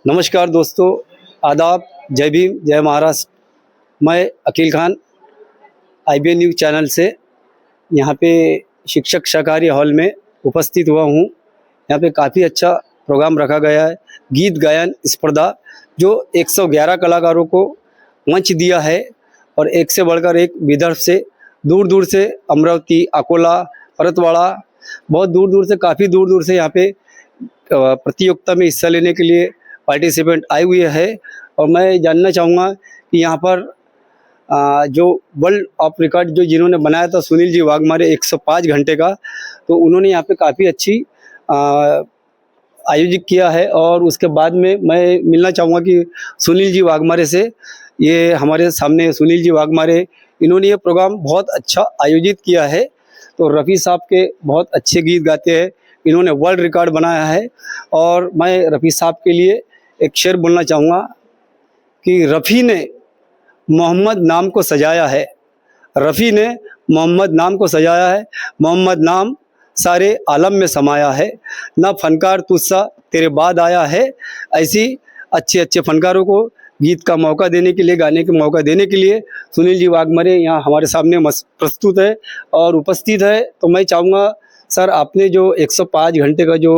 नमस्कार दोस्तों, आदाब, जय भीम, जय महाराष्ट्र। मैं Akeel Khan IBN news channel से यहाँ पे शिक्षक शाकाहारी हॉल में उपस्थित हुआ हूँ। यहाँ पे काफ़ी अच्छा प्रोग्राम रखा गया है। गीत गायन स्पर्धा जो 111 कलाकारों को मंच दिया है और एक से बढ़कर एक विदर्भ से दूर दूर से अमरावती, अकोला, परतवाड़ा, बहुत दूर दूर से, काफ़ी दूर दूर से यहाँ पे प्रतियोगिता में हिस्सा लेने के लिए पार्टिसिपेंट आए हुए हैं। और मैं जानना चाहूँगा कि यहाँ पर जो वर्ल्ड ऑफ रिकॉर्ड जो जिन्होंने बनाया था सुनील जी वाघमारे 105 घंटे का, तो उन्होंने यहाँ पे काफ़ी अच्छी आयोजित किया है। और उसके बाद में मैं मिलना चाहूँगा कि सुनील जी वाघमारे से, ये हमारे सामने सुनील जी वाघमारे, इन्होंने ये प्रोग्राम बहुत अच्छा आयोजित किया है। तो रफ़ी साहब के बहुत अच्छे गीत गाते हैं, इन्होंने वर्ल्ड रिकॉर्ड बनाया है। और मैं रफ़ी साहब के लिए एक शेर बोलना चाहूँगा कि रफ़ी ने मोहम्मद नाम को सजाया है, रफ़ी ने मोहम्मद नाम को सजाया है, मोहम्मद नाम सारे आलम में समाया है, ना फनकार तुझसा तेरे बाद आया है। ऐसी अच्छे अच्छे फनकारों को गीत का मौका देने के लिए, गाने का मौका देने के लिए सुनील जी वाघमारे यहाँ हमारे सामने प्रस्तुत है और उपस्थित है। तो मैं चाहूँगा सर, आपने जो 105 घंटे का जो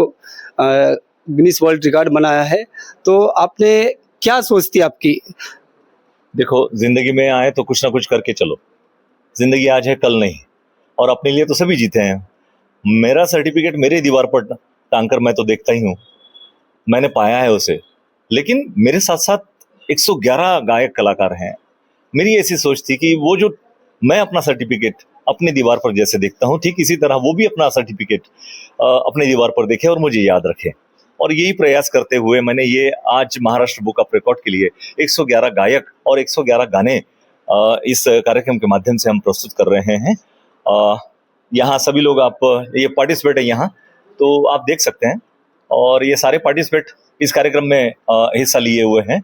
गिनीज वर्ल्ड रिकॉर्ड बनाया है, तो आपने क्या सोच थी आपकी? देखो, जिंदगी में आए तो कुछ ना कुछ करके चलो। जिंदगी आज है, कल नहीं। और अपने लिए तो सभी जीते हैं। मेरा सर्टिफिकेट मेरे दीवार पर टांग कर मैं तो देखता ही हूँ, मैंने पाया है उसे। लेकिन मेरे साथ साथ 111 गायक कलाकार हैं। मेरी ऐसी सोच थी कि वो जो मैं अपना सर्टिफिकेट अपने दीवार पर जैसे देखता हूँ, ठीक इसी तरह वो भी अपना सर्टिफिकेट अपने दीवार पर देखे और मुझे याद रखे। और यही प्रयास करते हुए मैंने ये आज महाराष्ट्र बुक ऑफ रिकॉर्ड के लिए 111 गायक और 111 गाने इस कार्यक्रम के माध्यम से हम प्रस्तुत कर रहे हैं। यहाँ सभी लोग, आप ये पार्टिसिपेट है यहाँ, तो आप देख सकते हैं। और ये सारे पार्टिसिपेट इस कार्यक्रम में हिस्सा लिए हुए हैं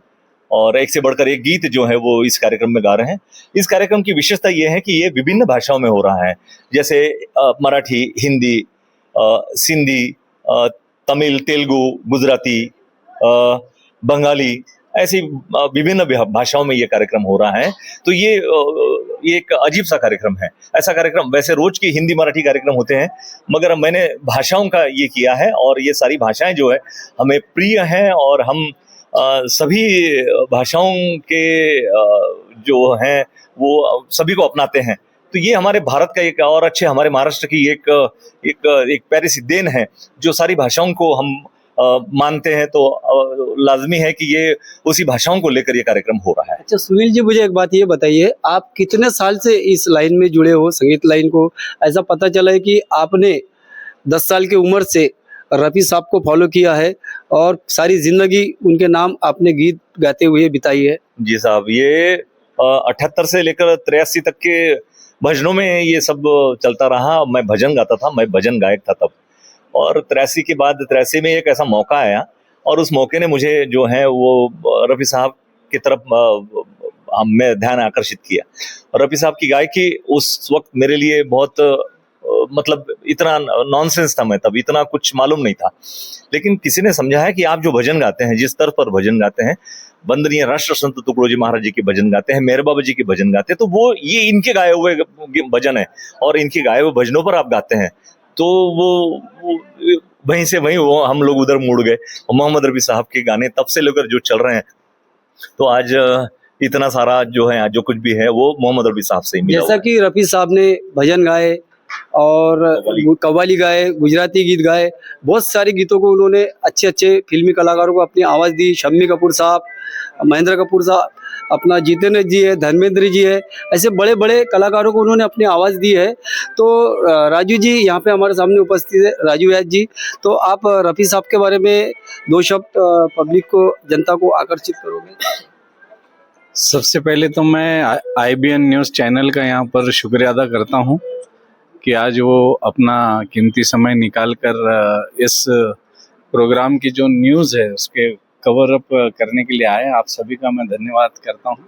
और एक से बढ़कर एक गीत जो है वो इस कार्यक्रम में गा रहे हैं। इस कार्यक्रम की विशेषता ये है कि ये विभिन्न भाषाओं में हो रहा है, जैसे मराठी, हिंदी, सिंधी, तमिल, तेलुगु, गुजराती, बंगाली, ऐसी विभिन्न भाषाओं में ये कार्यक्रम हो रहा है। तो ये एक अजीब सा कार्यक्रम है। ऐसा कार्यक्रम वैसे रोज के हिंदी मराठी कार्यक्रम होते हैं, मगर मैंने भाषाओं का ये किया है और ये सारी भाषाएं जो है हमें प्रिय हैं और हम सभी भाषाओं के जो हैं वो सभी को अपनाते हैं। तो ये हमारे भारत का एक और अच्छे, हमारे महाराष्ट्र की एक प्यारी सी देन है जो सारी भाषाओं को हम मानते हैं। तो लाजमी है कि ये उसी भाषाओं को लेकर ये कार्यक्रम हो रहा है। अच्छा सुनील जी, मुझे एक बात ये बताइए, आप कितने साल से इस लाइन में जुड़े हो, संगीत लाइन को? ऐसा पता चला है कि आपने 10 साल की उम्र से रफ़ी साहब को फॉलो किया है और सारी जिंदगी उनके नाम आपने गीत गाते हुए बिताई है। जी साहब, ये 78 से लेकर 83 तक के भजनों में ये सब चलता रहा। मैं भजन गाता था, मैं भजन गायक था तब। और 83 के बाद 83 में एक ऐसा मौका आया और उस मौके ने मुझे जो है वो रफ़ी साहब की तरफ मैं ध्यान आकर्षित किया। और रफ़ी साहब की गायकी उस वक्त मेरे लिए बहुत मतलब इतना नॉनसेंस था, मैं तब इतना कुछ मालूम नहीं था। लेकिन किसी ने समझा है कि आप जो भजन गाते हैं, जिस स्तर पर भजन गाते हैं, वंदनीय राष्ट्र संत तुकडोजी महाराज जी के भजन गाते हैं, मेहर बाबा जी के भजन गाते हैं, तो वो ये इनके गाए हुए भजन है और इनके गाए हुए भजनों पर आप गाते हैं। तो वो वहीं से वहीं वो हम लोग उधर मुड़ गए। मोहम्मद रफ़ी साहब के गाने तब से लेकर जो चल रहे हैं, तो आज इतना सारा जो है जो कुछ भी है वो मोहम्मद रफ़ी साहब से ही मिला। जैसा कि रफ़ी साहब ने भजन गाए और कव्वाली गाए, गुजराती गीत गाए, बहुत सारे गीतों को उन्होंने अच्छे अच्छे फिल्मी कलाकारों को अपनी आवाज़ दी। शम्मी कपूर साहब, महेंद्र कपूर साहब, अपना जितेंद्र जी है, धर्मेंद्र जी है, ऐसे बड़े बड़े कलाकारों को उन्होंने अपनी आवाज़ दी है। तो राजू जी यहाँ पे हमारे सामने उपस्थित है, राजू याद जी। तो आप रफ़ी साहब के बारे में 2 शब्द पब्लिक को, जनता को आकर्षित करोगे? सबसे पहले तो मैं IBN न्यूज़ चैनल का यहाँ पर शुक्रिया अदा करता हूँ कि आज वो अपना कीमती समय निकाल कर इस प्रोग्राम की जो न्यूज़ है उसके कवर अप करने के लिए आए। आप सभी का मैं धन्यवाद करता हूँ।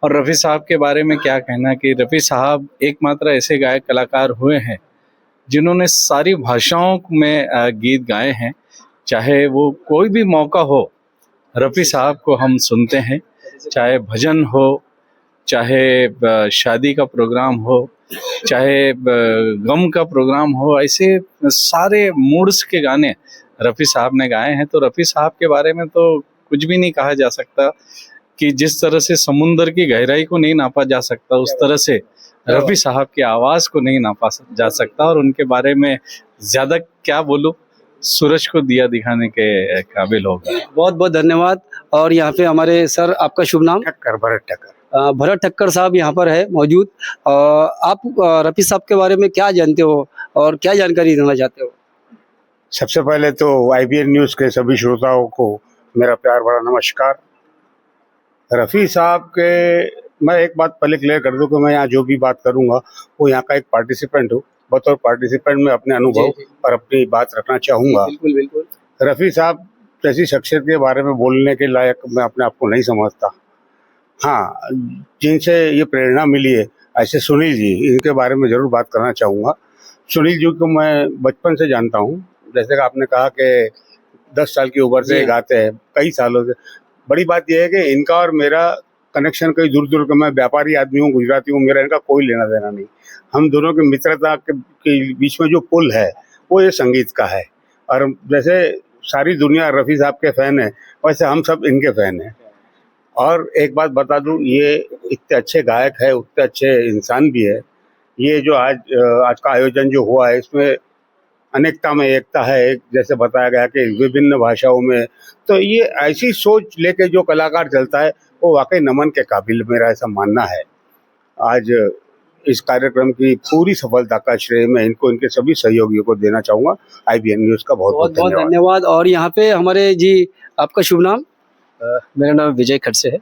और रफ़ी साहब के बारे में क्या कहना कि रफ़ी साहब एकमात्र ऐसे गायक कलाकार हुए हैं जिन्होंने सारी भाषाओं में गीत गाए हैं। चाहे वो कोई भी मौका हो रफ़ी साहब को हम सुनते हैं, चाहे भजन हो, चाहे शादी का प्रोग्राम हो, चाहे गम का प्रोग्राम हो, ऐसे सारे मूड्स के गाने रफ़ी साहब ने गाए हैं। तो रफ़ी साहब के बारे में तो कुछ भी नहीं कहा जा सकता कि जिस तरह से समुंदर की गहराई को नहीं नापा जा सकता, उस तरह से रफ़ी साहब की आवाज़ को नहीं नापा जा सकता। और उनके बारे में ज़्यादा क्या बोलूं, सूरज को दिया दिखाने के काबिल होगा। बहुत बहुत धन्यवाद। और यहाँ पे हमारे सर, आपका शुभ नाम? ठक्कर, भरत ठक्कर। भरत ठक्कर साहब यहाँ पर है मौजूद। आप रफ़ी साहब के बारे में क्या जानते हो और क्या जानकारी देना चाहते हो? सबसे पहले तो IBN न्यूज़ के सभी श्रोताओं को मेरा प्यार भरा नमस्कार। रफ़ी साहब के मैं एक बात पहले क्लियर कर दूं कि मैं यहाँ जो भी बात करूँगा वो यहाँ का एक पार्टिसिपेंट हूँ। बतौर पार्टिसिपेंट में अपने अनुभव जी। और अपनी बात रखना चाहूँगा। बिल्कुल बिल्कुल। रफ़ी साहब जैसी शख्सियत के बारे में बोलने के लायक मैं अपने आप को नहीं समझता। हाँ, जिनसे ये प्रेरणा मिली है, ऐसे सुनील जी, इनके बारे में ज़रूर बात करना चाहूँगा। सुनील जी को मैं बचपन से जानता हूँ। जैसे कि आपने कहा कि 10 साल की उम्र से जी। गाते हैं, कई सालों से। बड़ी बात यह है कि इनका और मेरा कनेक्शन कई दूर दूर का, मैं व्यापारी आदमी हूँ, गुजराती हूँ, मेरा इनका कोई लेना देना नहीं। हम दोनों की मित्रता के बीच में जो पुल है वो ये संगीत का है। और जैसे सारी दुनिया रफ़ी साहब के फ़ैन है, वैसे हम सब इनके फ़ैन हैं। और एक बात बता दूं, ये इतने अच्छे गायक है, उतने अच्छे इंसान भी है। ये जो आज का आयोजन जो हुआ है, इसमें अनेकता में एकता है। एक जैसे बताया गया कि विभिन्न भाषाओं में, तो ये ऐसी सोच लेके जो कलाकार चलता है वो वाकई नमन के काबिल, मेरा ऐसा मानना है। आज इस कार्यक्रम की पूरी सफलता का श्रेय मैं इनको, इनके सभी सहयोगियों को देना चाहूँगा। IBN न्यूज़ का बहुत बहुत बहुत बहुत धन्यवाद। धन्यवाद। और यहाँ पे हमारे जी, आपका शुभ नाम? मेरा नाम विजय खड़से है।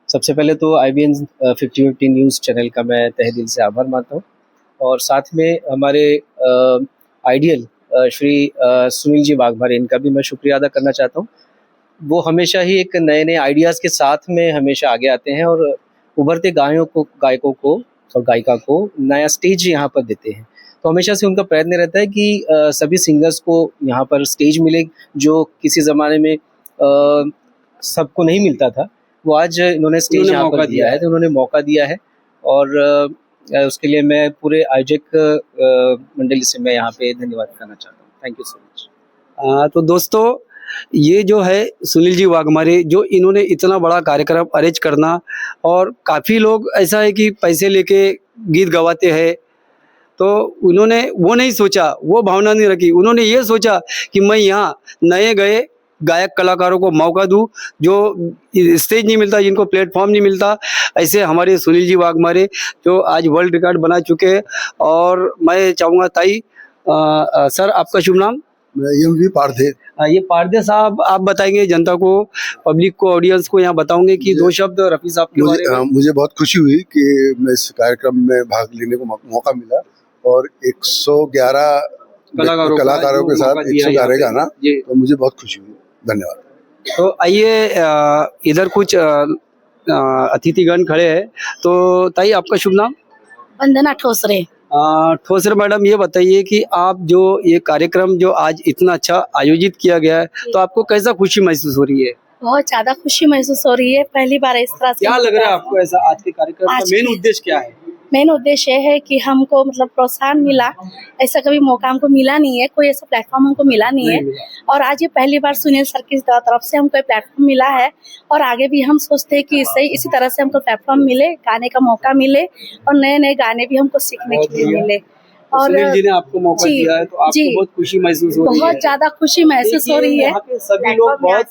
सबसे पहले तो IBN 50-50 न्यूज़ चैनल का मैं तहे दिल से आभार मानता हूँ। और साथ में हमारे आइडियल श्री सुनील जी वाघमारे, इनका भी मैं शुक्रिया अदा करना चाहता हूँ। वो हमेशा ही एक नए नए आइडियाज़ के साथ में हमेशा आगे आते हैं और उभरते गायकों को और गायिका को नया स्टेज यहाँ पर देते हैं। तो हमेशा से उनका प्रयत्न रहता है कि सभी सिंगर्स को यहाँ पर स्टेज मिले, जो किसी ज़माने में सबको नहीं मिलता था, वो आज इन्होंने स्टेज यहाँ पर दिया है, तो उन्होंने मौका दिया है। और उसके लिए मैं पूरे आयोजक मंडली से मैं यहाँ पे धन्यवाद करना चाहता हूँ। Thank you so much. तो दोस्तों, ये जो है सुनील जी वाघमारे, जो इन्होंने इतना बड़ा कार्यक्रम अरेंज करना, और काफ़ी लोग ऐसा है कि पैसे लेके गीत गवाते हैं, तो उन्होंने वो नहीं सोचा, वो भावना नहीं रखी। उन्होंने ये सोचा कि मैं यहाँ नए गए गायक कलाकारों को मौका दूं, जो स्टेज नहीं मिलता, जिनको प्लेटफॉर्म नहीं मिलता। ऐसे हमारे सुनील जी वाघमारे जो आज वर्ल्ड रिकॉर्ड बना चुके हैं। और मैं चाहूँगा ताई, सर आपका शुभ नाम? MV पारधे। ये पारदे साहब, आप बताएंगे जनता को, पब्लिक को, ऑडियंस को यहाँ बताओगे कि दो शब्द रफ़ी साहब के बारे में? मुझे बहुत खुशी हुई कि मैं इस कार्यक्रम में भाग लेने को मौका मिला और 111 कलाकारों के साथ 111 गाना, तो मुझे बहुत खुशी हुई। धन्यवाद। तो आइए, इधर कुछ अतिथिगण खड़े हैं। तो ताई, आपका शुभ नाम? वंदना ठोसरे। ठोसरे मैडम, ये बताइए कि आप जो ये कार्यक्रम जो आज इतना अच्छा आयोजित किया गया है, तो आपको कैसा खुशी महसूस हो रही है? बहुत ज्यादा खुशी महसूस हो रही है, पहली बार इस तरह से। क्या लग रहा है आपको ऐसा? आज के कार्यक्रम का मेन उद्देश्य क्या है? मेन उद्देश्य है कि हमको मतलब प्रोत्साहन मिला, ऐसा कभी मौका हमको मिला नहीं है, कोई ऐसा प्लेटफॉर्म हमको मिला नहीं है। और आज ये पहली बार सुनील सर की तरफ से हमको प्लेटफॉर्म मिला है। और आगे भी हम सोचते हैं कि इसी तरह से हमको प्लेटफॉर्म मिले, गाने का मौका मिले और नए नए गाने भी हमको सीखने के लिए मिले। और सुनील जी ने आपको मौका दिया है, तो आपको बहुत खुशी महसूस हो रही है? बहुत ज्यादा खुशी महसूस हो रही है। यहाँ पे सभी लोग बहुत,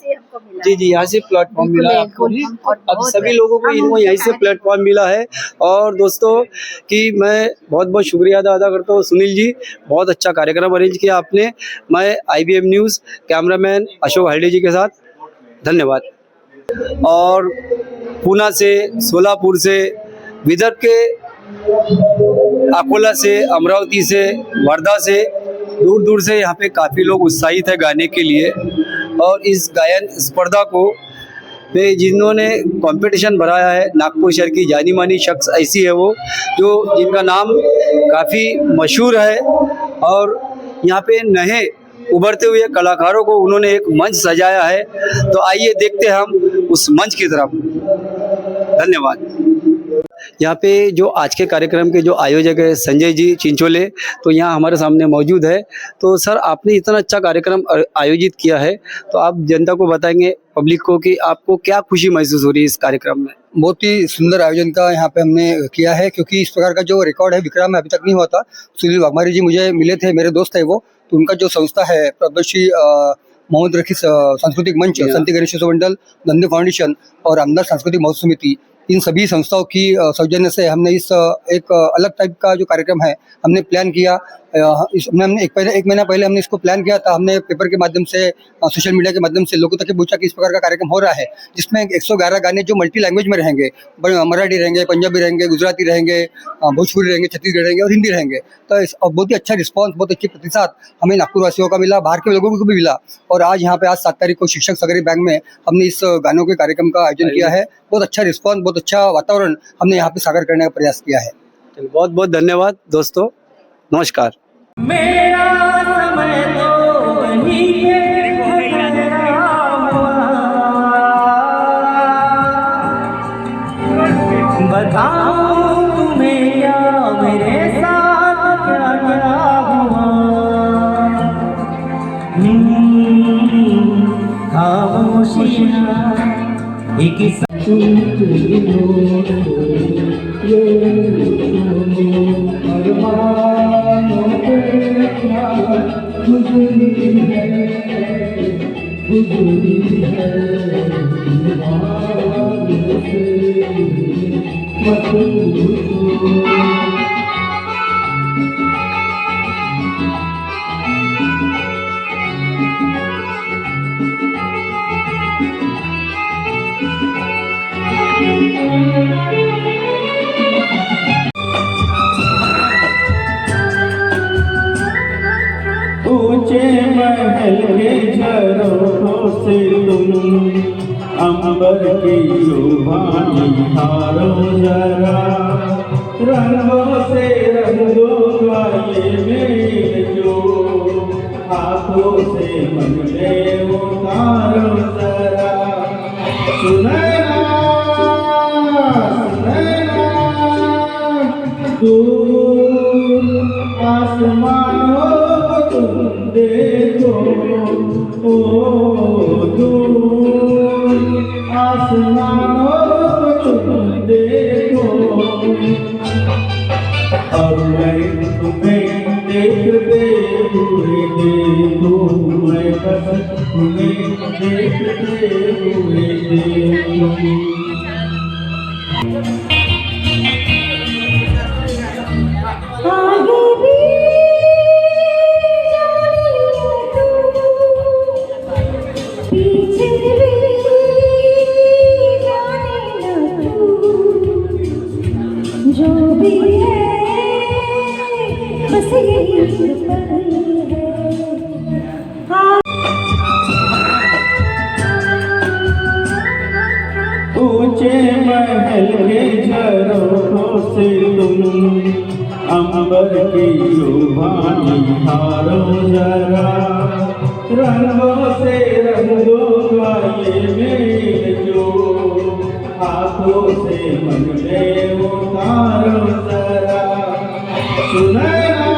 जी, यहाँ से प्लेटफॉर्म मिला है आपको भी। अब सभी लोगों को इनको यहीं से प्लेटफॉर्म मिला है। और दोस्तों कि मैं बहुत बहुत शुक्रिया अदा करता हूँ सुनील जी, बहुत अच्छा कार्यक्रम अरेंज किया आपने। मैं IBM न्यूज़ कैमरामैन अशोक हल्डे जी के साथ, धन्यवाद। और पूना से, सोलापुर से, विदर्भ के अकोला से, अमरावती से, वर्धा से, दूर दूर से यहाँ पे काफ़ी लोग उत्साहित है गाने के लिए। और इस गायन स्पर्धा को पे जिन्होंने कंपटीशन बनाया है, नागपुर शहर की जानी मानी शख्स ऐसी है वो, जो जिनका नाम काफ़ी मशहूर है। और यहाँ पे नए उभरते हुए कलाकारों को उन्होंने एक मंच सजाया है। तो आइए देखते हैं हम उस मंच की तरफ। धन्यवाद। यहाँ पे जो आज के कार्यक्रम के जो आयोजक है संजय जी चिंचोले, तो यहाँ हमारे सामने मौजूद है। तो सर, आपने इतना अच्छा कार्यक्रम आयोजित किया है, तो आप जनता को बताएंगे, पब्लिक को, कि आपको क्या खुशी महसूस हो रही है इस कार्यक्रम में? बहुत ही सुंदर आयोजन का यहाँ पे हमने किया है, क्योंकि इस प्रकार का जो रिकॉर्ड है विक्रम में अभी तक नहीं हुआ था। सुनील वाघमारे जी मुझे मिले थे, मेरे दोस्त है वो, तो उनका जो संस्था है पद्मश्री मोहम्मद रफी सांस्कृतिक मंच, संत गणेश मंडल, नंदी फाउंडेशन और आमदार सांस्कृतिक महोत्सव समिति, इन सभी संस्थाओं की सौजन्य से हमने इस एक अलग टाइप का जो कार्यक्रम है हमने प्लान किया। हमने एक महीना पहले हमने इसको प्लान किया था। हमने पेपर के माध्यम से, सोशल मीडिया के माध्यम से लोगों तक पहुंचा कि इस प्रकार का कार्यक्रम हो रहा है, जिसमें 111 गाने जो मल्टी लैंग्वेज में रहेंगे, मराठी रहेंगे, पंजाबी रहेंगे, गुजराती रहेंगे, भोजपुरी रहेंगे, छत्तीसगढ़ी रहेंगे और हिंदी रहेंगे। तो बहुत ही अच्छा रिस्पॉन्स, बहुत अच्छी प्रतिसाद हमें नागपुर वासियों का मिला, बाहर के लोगों को भी मिला। और आज यहाँ पे आज 7 तारीख को शिक्षक सहकारी बैंक में हमने इस गानों के कार्यक्रम का आयोजन किया है। बहुत अच्छा रिस्पॉन्स, बहुत अच्छा वातावरण हमने यहाँ पे साकार करने का प्रयास किया है। बहुत बहुत धन्यवाद दोस्तों, नमस्कार। मेरा समय तो वहीं पे ठहरा हुआ, बताऊं तुम्हें या मेरे साथ क्या क्या हुआ। खामोशियां एक ऊंचे महल के झरोखों से तुम अंबर की शोभा निहारो जरा, रंगों से रंगों वाले मेल जो हाथों से मन में उतारो जरा। सुनैना सुनैना दूर आसमानों तुम देखो, ओ दूर आसमानों तुम देखो। अब मैं तुम्हें देखते हुए देखूं, मैं बस तुम्हें देखते हुए देखूं। जो भी है बस यही पल है। ऊंचे महल के झरोखों से तुम अंबर की शोभा निहारो जरा, रंगों से रंगों वाले मेल जो हाथों से मन में उतारो जरा। सुनैना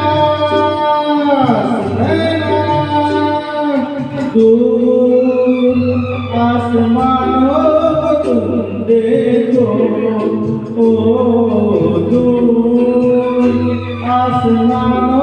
सुनैना दूर आसमानों तुम देखो, ओ दूर आसमानों